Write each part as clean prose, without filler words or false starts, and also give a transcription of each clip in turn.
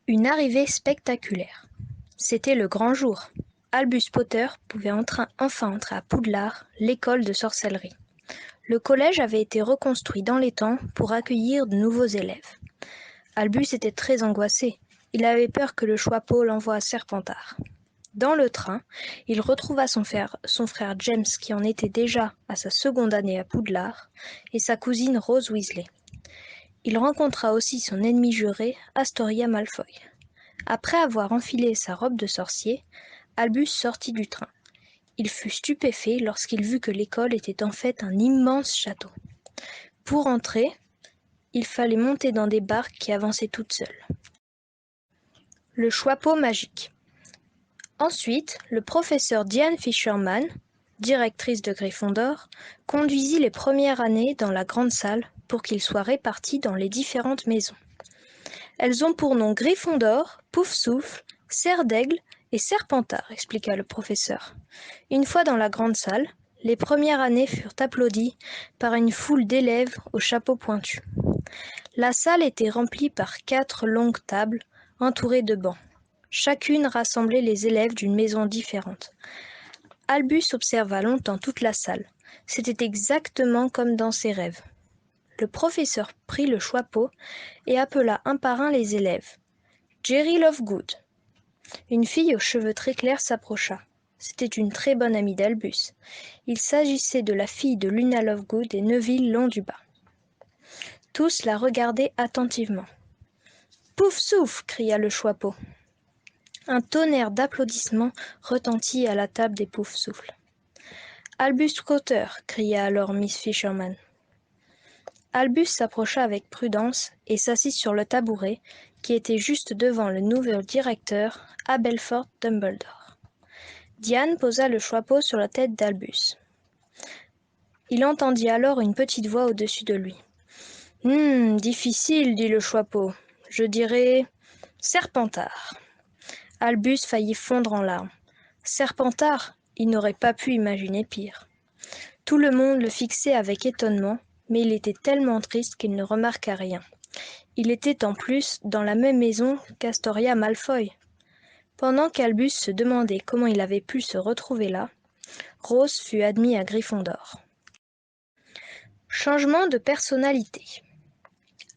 Une arrivée spectaculaire. C'était le grand jour. Albus Potter pouvait enfin entrer à Poudlard, l'école de sorcellerie. Le collège avait été reconstruit dans les temps pour accueillir de nouveaux élèves. Albus était très angoissé. Il avait peur que le Choixpeau l'envoie à Serpentard. Dans le train, il retrouva son frère James qui en était déjà à sa seconde année à Poudlard, et sa cousine Rose Weasley. Il rencontra aussi son ennemi juré, Astoria Malfoy. Après avoir enfilé sa robe de sorcier, Albus sortit du train. Il fut stupéfait lorsqu'il vit que l'école était en fait un immense château. Pour entrer, il fallait monter dans des barques qui avançaient toutes seules. Le Choixpeau magique. Ensuite, le professeur Diane Fisherman, directrice de Gryffondor, conduisit les premières années dans la grande salle pour qu'ils soient répartis dans les différentes maisons. Elles ont pour nom Gryffondor, Poufsouffle, Serre d'Aigle et Serpentard, expliqua le professeur. Une fois dans la grande salle, les premières années furent applaudies par une foule d'élèves aux chapeaux pointus. La salle était remplie par 4 longues tables entourées de bancs. Chacune rassemblait les élèves d'une maison différente. Albus observa longtemps toute la salle. C'était exactement comme dans ses rêves. Le professeur prit le Choixpeau et appela un par un les élèves. Jerry Lovegood. Une fille aux cheveux très clairs s'approcha. C'était une très bonne amie d'Albus. Il s'agissait de la fille de Luna Lovegood et Neville Londubat. Tous la regardaient attentivement. « Pouf souffle !» cria le Choixpeau. Un tonnerre d'applaudissements retentit à la table des Poufsouffles. « Albus Potter !» cria alors Miss Fisherman. Albus s'approcha avec prudence et s'assit sur le tabouret qui était juste devant le nouveau directeur, Aberforth Dumbledore. Diane posa le Choixpeau sur la tête d'Albus. Il entendit alors une petite voix au-dessus de lui. « Difficile, dit le Choixpeau. Je dirais Serpentard. » Albus faillit fondre en larmes. Serpentard, il n'aurait pas pu imaginer pire. Tout le monde le fixait avec étonnement, mais il était tellement triste qu'il ne remarqua rien. Il était en plus dans la même maison qu'Astoria Malfoy. Pendant qu'Albus se demandait comment il avait pu se retrouver là, Rose fut admis à Gryffondor. Changement de personnalité.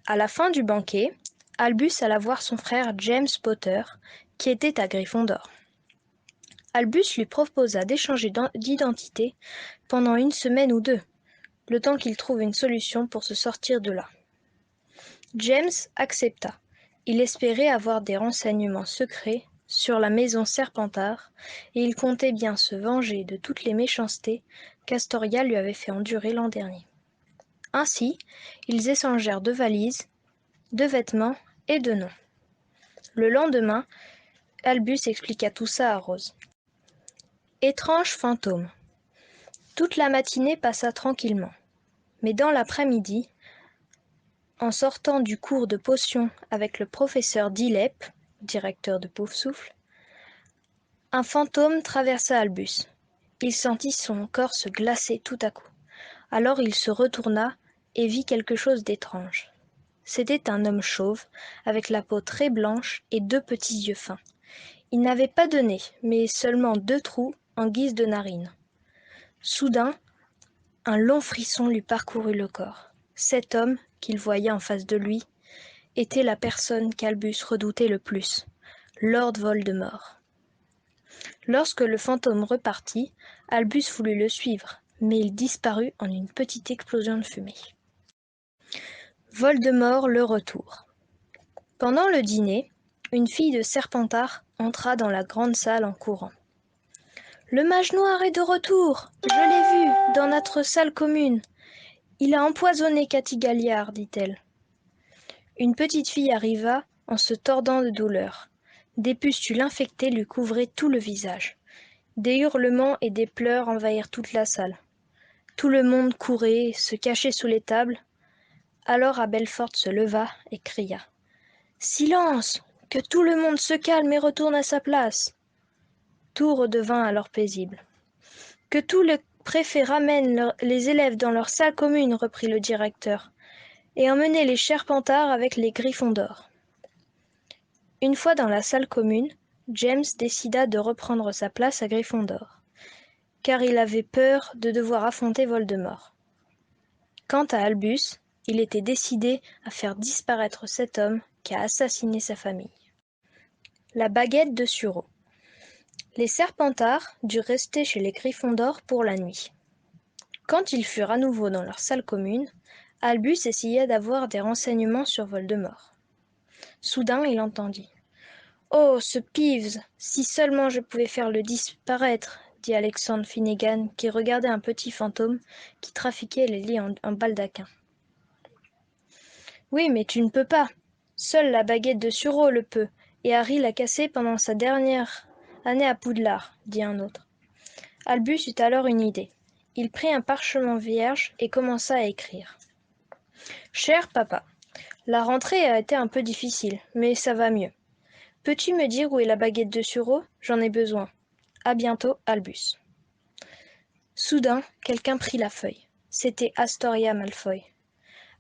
À la fin du banquet, Albus alla voir son frère James Potter, qui était à Gryffondor. Albus lui proposa d'échanger d'identité pendant 1 semaine ou 2, le temps qu'il trouve une solution pour se sortir de là. James accepta. Il espérait avoir des renseignements secrets sur la maison Serpentard, et il comptait bien se venger de toutes les méchancetés qu'Astoria lui avait fait endurer l'an dernier. Ainsi, ils échangèrent 2 valises, 2 vêtements et 2 noms. Le lendemain, Albus expliqua tout ça à Rose. Étrange fantôme. Toute la matinée passa tranquillement, mais dans l'après-midi, en sortant du cours de potions avec le professeur Dilep, directeur de Poufsouffle, un fantôme traversa Albus. Il sentit son corps se glacer tout à coup. Alors il se retourna et vit quelque chose d'étrange. C'était un homme chauve, avec la peau très blanche et 2 petits yeux fins. Il n'avait pas de nez, mais seulement 2 trous en guise de narines. Soudain, un long frisson lui parcourut le corps. Cet homme, qu'il voyait en face de lui, était la personne qu'Albus redoutait le plus, Lord Voldemort. Lorsque le fantôme repartit, Albus voulut le suivre, mais il disparut en une petite explosion de fumée. Voldemort le retour. Pendant le dîner, une fille de Serpentard entra dans la grande salle en courant. « Le mage noir est de retour. Je l'ai vu dans notre salle commune. Il a empoisonné Cathy Galliard, dit-elle. » Une petite fille arriva en se tordant de douleur. Des pustules infectées lui couvraient tout le visage. Des hurlements et des pleurs envahirent toute la salle. Tout le monde courait, se cachait sous les tables. Alors Aberforth se leva et cria. « Silence! Que tout le monde se calme et retourne à sa place !» Tout redevint alors paisible. « Que tous les préfets ramènent les élèves dans leur salle commune, reprit le directeur, et emmenez les Serpentards avec les Gryffondors. » Une fois dans la salle commune, James décida de reprendre sa place à Gryffondor, car il avait peur de devoir affronter Voldemort. Quant à Albus, il était décidé à faire disparaître cet homme qui a assassiné sa famille. La baguette de sureau. Les Serpentards durent rester chez les Gryffondor pour la nuit. Quand ils furent à nouveau dans leur salle commune, Albus essaya d'avoir des renseignements sur Voldemort. Soudain, il entendit. « Oh, ce Peeves! Si seulement je pouvais faire le disparaître !» dit Alexandre Finnegan, qui regardait un petit fantôme qui trafiquait les lits en baldaquin. « Oui, mais tu ne peux pas. Seule la baguette de sureau le peut, et Harry l'a cassée pendant sa dernière année à Poudlard, dit un autre. Albus eut alors une idée. Il prit un parchemin vierge et commença à écrire. « Cher papa, la rentrée a été un peu difficile, mais ça va mieux. Peux-tu me dire où est la baguette de sureau? J'en ai besoin. À bientôt, Albus. » Soudain, quelqu'un prit la feuille. C'était Astoria Malfoy.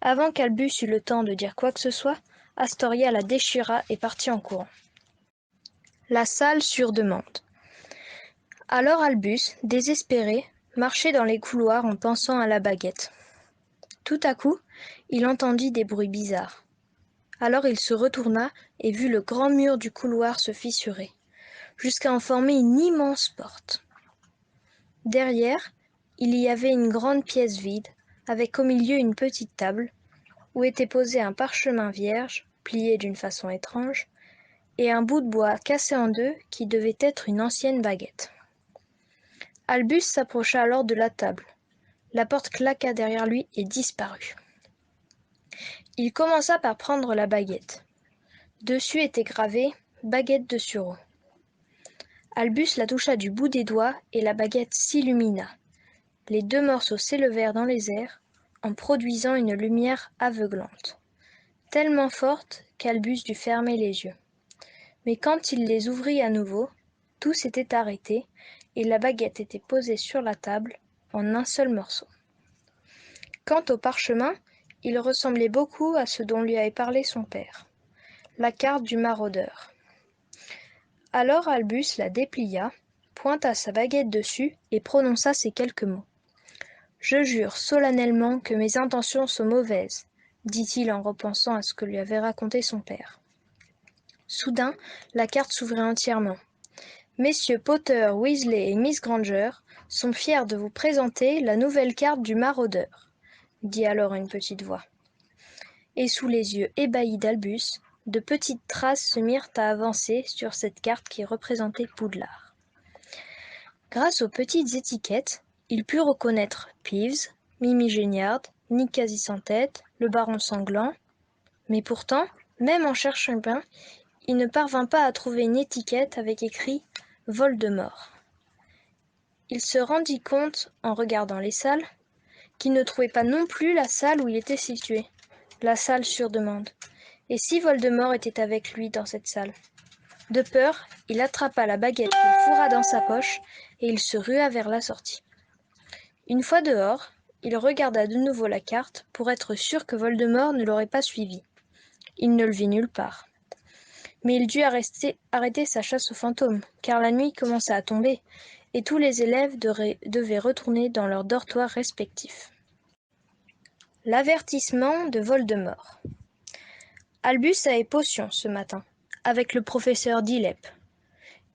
Avant qu'Albus eût le temps de dire quoi que ce soit, Astoria la déchira et partit en courant. La salle sur demande. Alors Albus, désespéré, marchait dans les couloirs en pensant à la baguette. Tout à coup, il entendit des bruits bizarres. Alors il se retourna et vit le grand mur du couloir se fissurer, jusqu'à en former une immense porte. Derrière, il y avait une grande pièce vide, avec au milieu une petite table, où était posé un parchemin vierge, plié d'une façon étrange, et un bout de bois cassé en deux qui devait être une ancienne baguette. Albus s'approcha alors de la table. La porte claqua derrière lui et disparut. Il commença par prendre la baguette. Dessus était gravé « Baguette de sureau ». Albus la toucha du bout des doigts et la baguette s'illumina. Les deux morceaux s'élevèrent dans les airs en produisant une lumière aveuglante, tellement forte qu'Albus dut fermer les yeux. Mais quand il les ouvrit à nouveau, tout s'était arrêté et la baguette était posée sur la table en un seul morceau. Quant au parchemin, il ressemblait beaucoup à ce dont lui avait parlé son père, la carte du maraudeur. Alors Albus la déplia, pointa sa baguette dessus et prononça ces quelques mots. « Je jure solennellement que mes intentions sont mauvaises, » dit-il en repensant à ce que lui avait raconté son père. Soudain, la carte s'ouvrit entièrement. « Messieurs Potter, Weasley et Miss Granger sont fiers de vous présenter la nouvelle carte du maraudeur, » dit alors une petite voix. Et sous les yeux ébahis d'Albus, de petites traces se mirent à avancer sur cette carte qui représentait Poudlard. Grâce aux petites étiquettes, il put reconnaître Peeves, Mimi Géniard, Nick Quasi-Sans-Tête, le baron Sanglant. Mais pourtant, même en cherchant bien, il ne parvint pas à trouver une étiquette avec écrit « Voldemort ». Il se rendit compte, en regardant les salles, qu'il ne trouvait pas non plus la salle où il était situé, la salle sur demande. Et si Voldemort était avec lui dans cette salle? De peur, il attrapa la baguette qu'il fourra dans sa poche et il se rua vers la sortie. Une fois dehors, il regarda de nouveau la carte pour être sûr que Voldemort ne l'aurait pas suivi. Il ne le vit nulle part. Mais il dut arrêter sa chasse aux fantômes, car la nuit commençait à tomber, et tous les élèves devaient retourner dans leurs dortoirs respectifs. L'avertissement de Voldemort. Albus avait potion ce matin, avec le professeur Dilep.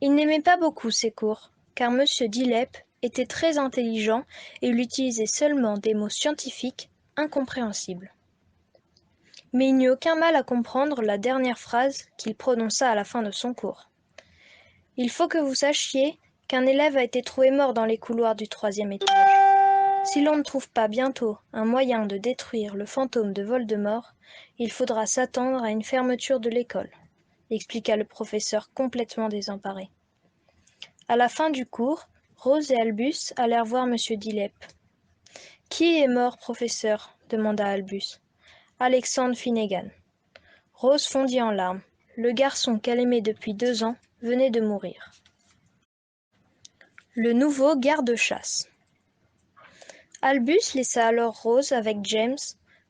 Il n'aimait pas beaucoup ses cours, car M. Dilep était très intelligent et il utilisait seulement des mots scientifiques incompréhensibles. Mais il n'eut aucun mal à comprendre la dernière phrase qu'il prononça à la fin de son cours. « Il faut que vous sachiez qu'un élève a été trouvé mort dans les couloirs du 3e étage. Si l'on ne trouve pas bientôt un moyen de détruire le fantôme de Voldemort, il faudra s'attendre à une fermeture de l'école, » expliqua le professeur complètement désemparé. À la fin du cours, Rose et Albus allèrent voir M. Dilep. « Qui est mort, professeur ?» demanda Albus. « Alexandre Finnegan. » Rose fondit en larmes. Le garçon qu'elle aimait depuis 2 ans venait de mourir. Le nouveau garde-chasse. Albus laissa alors Rose avec James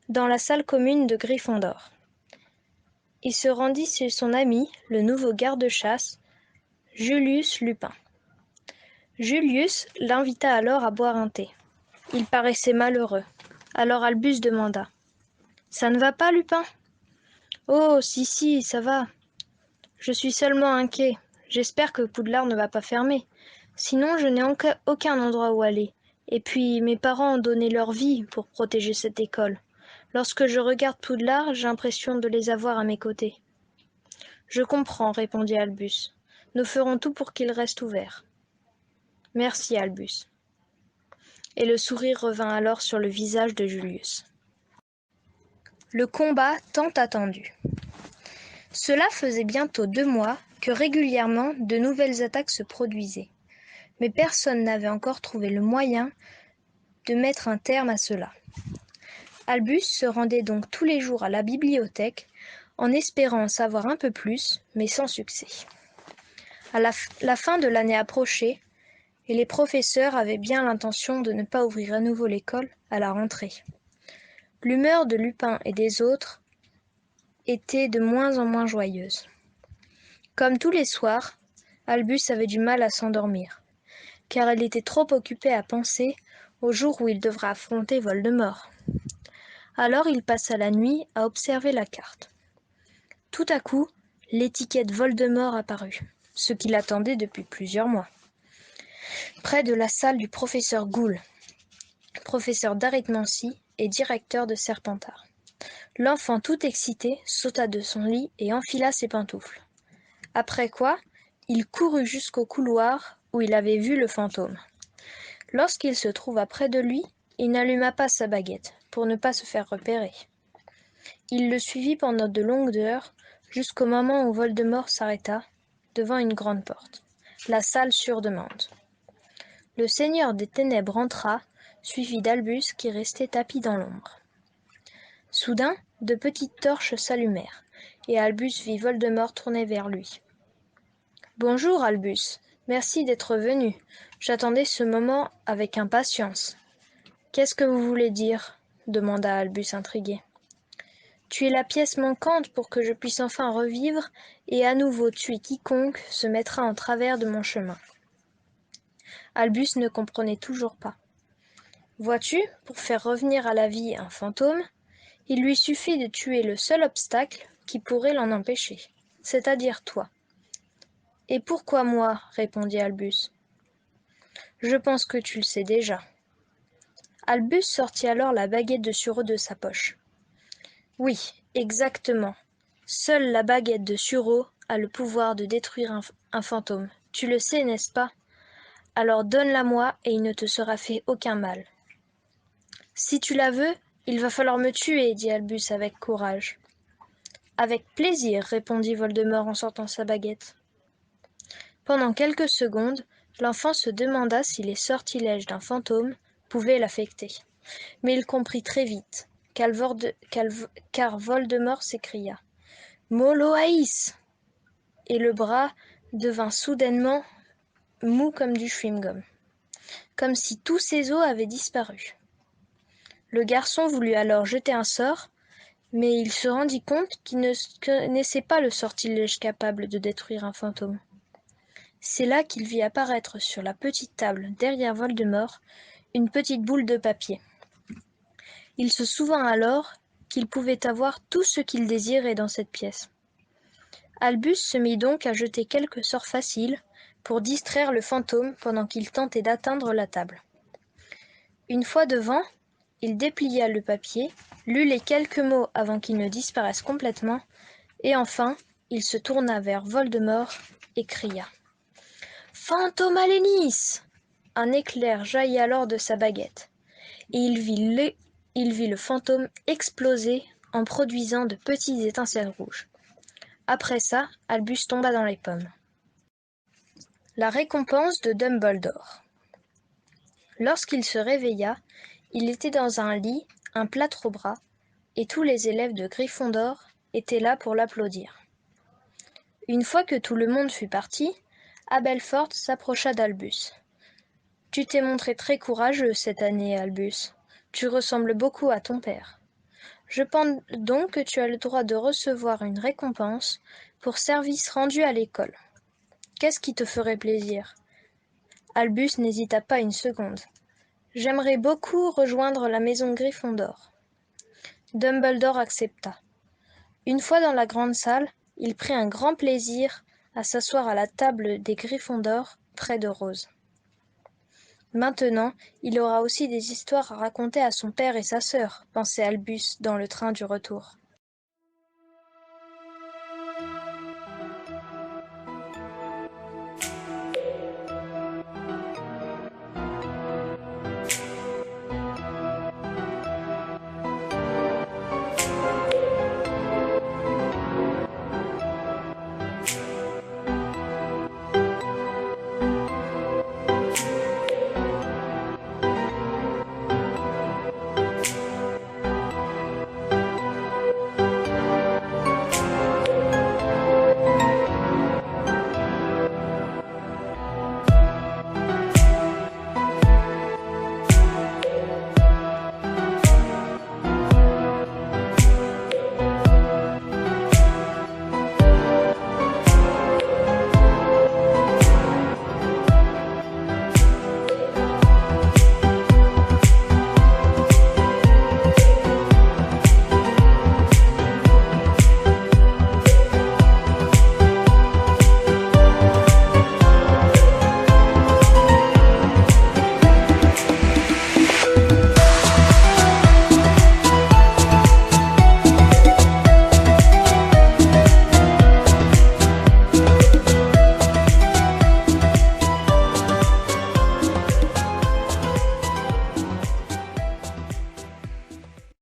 dans la salle commune de Gryffondor. il se rendit chez son ami, le nouveau garde-chasse, Julius Lupin. Julius l'invita alors à boire un thé. Il paraissait malheureux. Alors Albus demanda: « Ça ne va pas, Lupin ? » ?»« Oh, si, ça va. Je suis seulement inquiet. J'espère que Poudlard ne va pas fermer. Sinon, je n'ai aucun endroit où aller. Et puis, mes parents ont donné leur vie pour protéger cette école. Lorsque je regarde Poudlard, j'ai l'impression de les avoir à mes côtés. »« Je comprends, répondit Albus. Nous ferons tout pour qu'il reste ouvert. »« Merci, Albus. » Et le sourire revint alors sur le visage de Julius. Le combat tant attendu. Cela faisait bientôt 2 mois que régulièrement de nouvelles attaques se produisaient. Mais personne n'avait encore trouvé le moyen de mettre un terme à cela. Albus se rendait donc tous les jours à la bibliothèque en espérant en savoir un peu plus, mais sans succès. La fin de l'année approchait et les professeurs avaient bien l'intention de ne pas ouvrir à nouveau l'école à la rentrée. L'humeur de Lupin et des autres était de moins en moins joyeuse. Comme tous les soirs, Albus avait du mal à s'endormir, car il était trop occupé à penser au jour où il devra affronter Voldemort. Alors il passa la nuit à observer la carte. Tout à coup, l'étiquette Voldemort apparut, ce qu'il attendait depuis plusieurs mois. Près de la salle du professeur Goule, professeur d'arithmancie et directeur de Serpentard. L'enfant tout excité sauta de son lit et enfila ses pantoufles. Après quoi, il courut jusqu'au couloir où il avait vu le fantôme. Lorsqu'il se trouva près de lui, il n'alluma pas sa baguette pour ne pas se faire repérer. Il le suivit pendant de longues heures jusqu'au moment où Voldemort s'arrêta devant une grande porte, la salle sur demande. Le Seigneur des Ténèbres entra, suivi d'Albus qui restait tapi dans l'ombre. Soudain, de petites torches s'allumèrent, et Albus vit Voldemort tourner vers lui. « Bonjour, Albus, merci d'être venu. J'attendais ce moment avec impatience. »« Qu'est-ce que vous voulez dire ?» demanda Albus intrigué. « Tu es la pièce manquante pour que je puisse enfin revivre et à nouveau tuer quiconque se mettra en travers de mon chemin. » Albus ne comprenait toujours pas. « Vois-tu, pour faire revenir à la vie un fantôme, il lui suffit de tuer le seul obstacle qui pourrait l'en empêcher, c'est-à-dire toi. »« Et pourquoi moi ?» répondit Albus. « Je pense que tu le sais déjà. » Albus sortit alors la baguette de sureau de sa poche. « Oui, exactement. Seule la baguette de sureau a le pouvoir de détruire un fantôme. Tu le sais, n'est-ce pas ? Alors donne-la-moi et il ne te sera fait aucun mal. »« Si tu la veux, il va falloir me tuer, dit Albus avec courage. »« Avec plaisir, répondit Voldemort en sortant sa baguette. » Pendant quelques secondes, l'enfant se demanda si les sortilèges d'un fantôme pouvaient l'affecter. Mais il comprit très vite, car Voldemort s'écria « Moloaïs !» et le bras devint soudainement mou comme du chewing-gum, comme si tous ses os avaient disparu. Le garçon voulut alors jeter un sort, mais il se rendit compte qu'il ne connaissait pas le sortilège capable de détruire un fantôme. C'est là qu'il vit apparaître sur la petite table derrière Voldemort une petite boule de papier. Il se souvint alors qu'il pouvait avoir tout ce qu'il désirait dans cette pièce. Albus se mit donc à jeter quelques sorts faciles pour distraire le fantôme pendant qu'il tentait d'atteindre la table. Une fois devant, il déplia le papier, lut les quelques mots avant qu'ils ne disparaissent complètement, et enfin, il se tourna vers Voldemort et cria « Fantôme Alénis !» Un éclair jaillit alors de sa baguette, et il vit le fantôme exploser en produisant de petites étincelles rouges. Après ça, Albus tomba dans les pommes. La récompense de Dumbledore. Lorsqu'il se réveilla, il était dans un lit, un plâtre au bras, et tous les élèves de Gryffondor étaient là pour l'applaudir. Une fois que tout le monde fut parti, Aberforth s'approcha d'Albus. « Tu t'es montré très courageux cette année, Albus. Tu ressembles beaucoup à ton père. » Je pense donc que tu as le droit de recevoir une récompense pour service rendu à l'école. Qu'est-ce qui te ferait plaisir ? Albus n'hésita pas une seconde. J'aimerais beaucoup rejoindre la maison Gryffondor. Dumbledore accepta. Une fois dans la grande salle, il prit un grand plaisir à s'asseoir à la table des Gryffondor près de Rose. Maintenant, il aura aussi des histoires à raconter à son père et sa sœur, pensait Albus dans le train du retour.